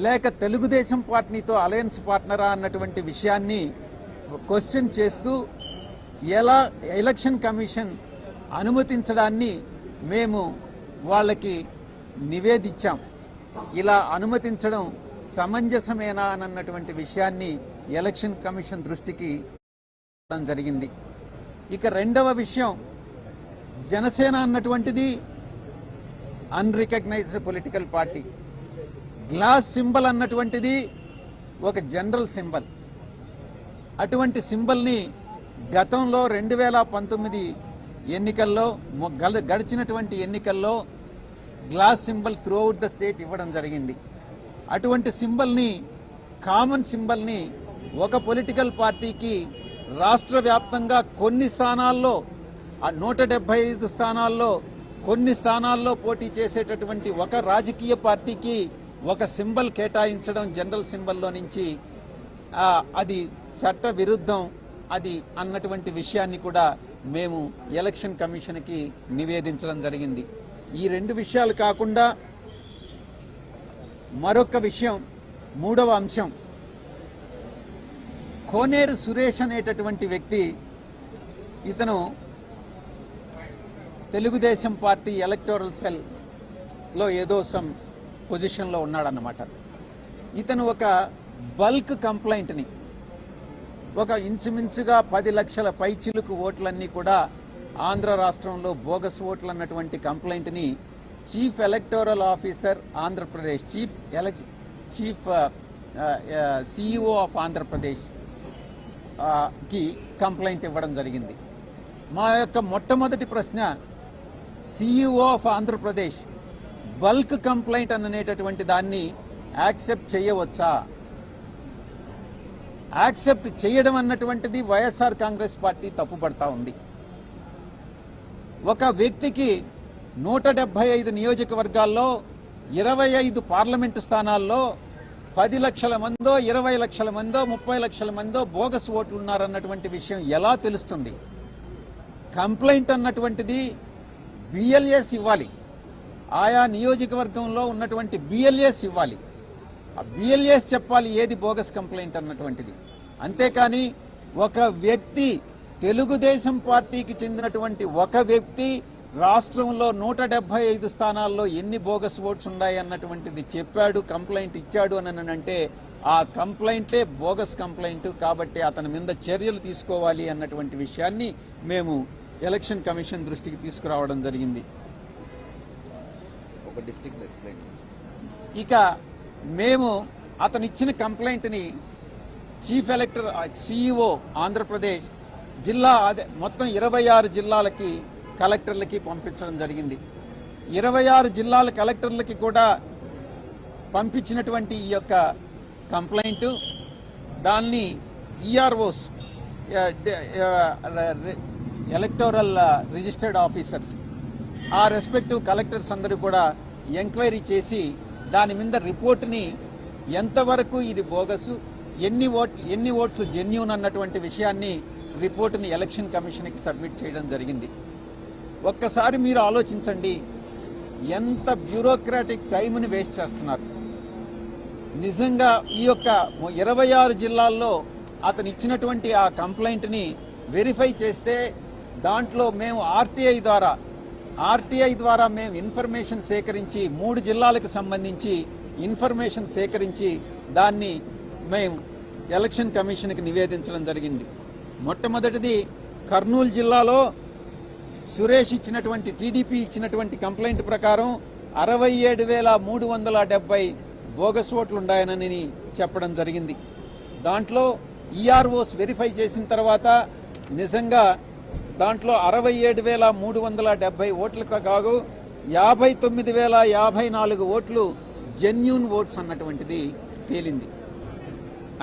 లేక తెలుగుదేశం పార్టీతో అలయన్స్ పార్ట్నరా అన్నటువంటి విషయాన్ని క్వశ్చన్ చేస్తూ ఎలా ఎలక్షన్ కమిషన్ అనుమతించడాన్ని మేము వాళ్ళకి నివేదించాం. ఇలా అనుమతించడం సమంజసమేనా అన్నటువంటి విషయాన్ని ఎలక్షన్ కమిషన్ దృష్టికి జరిగింది. ఇక రెండవ విషయం, జనసేన అన్నటువంటిది unrecognised political party. Glass symbol అన్నటువంటిది ఒక జనరల్ సింబల్. అటువంటి సింబల్ని గతంలో 2019 ఎన్నికల్లో గడిచినటువంటి ఎన్నికల్లో glass symbol throughout the state ఇవ్వడం జరిగింది. అటువంటి సింబల్ని, కామన్ సింబల్ని ఒక పొలిటికల్ పార్టీకి రాష్ట్ర వ్యాప్తంగా కొన్ని స్థానాల్లో 175 స్థానాల్లో కొన్ని స్థానాల్లో పోటీ చేసేటటువంటి ఒక రాజకీయ పార్టీకి ఒక సింబల్ కేటాయించడం జనరల్ సింబల్లో నుంచి అది చట్ట విరుద్ధం అది అన్నటువంటి విషయాన్ని కూడా మేము ఎలక్షన్ కమిషన్కి నివేదించడం జరిగింది. ఈ రెండు విషయాలు కాకుండా మరొక విషయం, మూడవ అంశం, కోనేరు సురేష్ అనేటటువంటి వ్యక్తి, ఇతను తెలుగుదేశం పార్టీ ఎలక్టోరల్ సెల్లో ఏదో సమ్ పొజిషన్లో ఉన్నాడన్నమాట. ఇతను ఒక బల్క్ కంప్లైంట్ని, ఒక ఇంచుమించుగా 10 లక్షల పైచిలుకు ఓట్లన్నీ కూడా ఆంధ్ర రాష్ట్రంలో బోగస్ ఓట్లు అన్నటువంటి కంప్లైంట్ని chief electoral officer Andhra Pradesh, chief CEO of Andhra Pradesh కి కంప్లైంట్ ఇవ్వడం జరిగింది. మా యొక్క మొట్టమొదటి ప్రశ్న, CEO of Andhra Pradesh bulk complaint అనేటటువంటి దాన్ని యాక్సెప్ట్ చేయవచ్చా? యాక్సెప్ట్ చేయడం అన్నటువంటిది వైఎస్ఆర్ కాంగ్రెస్ పార్టీ తప్పుపడతా ఉంది. ఒక వ్యక్తికి 175 నియోజకవర్గాల్లో 25 పార్లమెంటు స్థానాల్లో 10 లక్షల మందో 20 లక్షల మందో 30 లక్షల మందో బోగస్ ఓట్లు ఉన్నారన్నటువంటి విషయం ఎలా తెలుస్తుంది? కంప్లైంట్ అన్నటువంటిది బిఎల్ఏస్ ఇవ్వాలి, ఆయా నియోజకవర్గంలో ఉన్నటువంటి బిఎల్ఏస్ ఇవ్వాలి. ఆ బిఎల్ఏస్ చెప్పాలి ఏది బోగస్ కంప్లైంట్ అన్నటువంటిది. అంతేకాని ఒక వ్యక్తి, తెలుగుదేశం పార్టీకి చెందినటువంటి ఒక వ్యక్తి రాష్ట్రంలో 175 స్థానాల్లో ఎన్ని బోగస్ ఓట్స్ ఉన్నాయి అన్నటువంటిది చెప్పాడు, కంప్లైంట్ ఇచ్చాడు అని అంటే ఆ కంప్లైంటే బోగస్ కంప్లైంట్. కాబట్టి అతని మీద చర్యలు తీసుకోవాలి అన్నటువంటి విషయాన్ని మేము ఎలక్షన్ కమిషన్ దృష్టికి తీసుకురావడం జరిగింది. ఇక మేము అతనిచ్చిన కంప్లైంట్ని చీఫ్ ఎలక్టర్ సిఇఓ ఆంధ్రప్రదేశ్ జిల్లా మొత్తం 26 జిల్లాలకి కలెక్టర్లకి పంపించడం జరిగింది. 26 జిల్లాల కలెక్టర్లకి కూడా పంపించినటువంటి ఈ యొక్క కంప్లైంట్ దాన్ని ఈఆర్ఓస్, ఎలక్టోరల్ రిజిస్టర్డ్ ఆఫీసర్స్, ఆ రెస్పెక్టివ్ కలెక్టర్స్ అందరూ కూడా ఎంక్వైరీ చేసి దాని మీద రిపోర్ట్ని ఎంతవరకు ఇది బోగసు, ఎన్ని ఓట్స్ జెన్యూన్ అన్నటువంటి విషయాన్ని రిపోర్టుని ఎలక్షన్ కమిషన్కి సబ్మిట్ చేయడం జరిగింది. ఒక్కసారి మీరు ఆలోచించండి, ఎంత బ్యూరోక్రాటిక్ టైంని వేస్ట్ చేస్తున్నారు. నిజంగా ఈ యొక్క 26 జిల్లాల్లో అతను ఇచ్చినటువంటి ఆ కంప్లైంట్ని వెరిఫై చేస్తే దాంట్లో మేము ఆర్టీఐ ద్వారా మేము ఇన్ఫర్మేషన్ సేకరించి 3 జిల్లాలకు సంబంధించి ఇన్ఫర్మేషన్ సేకరించి దాన్ని మేము ఎలక్షన్ కమిషన్కి నివేదించడం జరిగింది. మొట్టమొదటిది కర్నూలు జిల్లాలో సురేష్ ఇచ్చినటువంటి, టీడీపీ ఇచ్చినటువంటి కంప్లైంట్ ప్రకారం 67,370 బోగస్ ఓట్లు ఉన్నాయని చెప్పడం జరిగింది. దాంట్లో ఈఆర్ఓస్ వెరిఫై చేసిన తర్వాత నిజంగా దాంట్లో 67,370 ఓట్లకు కాదు 59,054 ఓట్లు జెన్యూన్ ఓట్స్ అన్నటువంటిది తేలింది.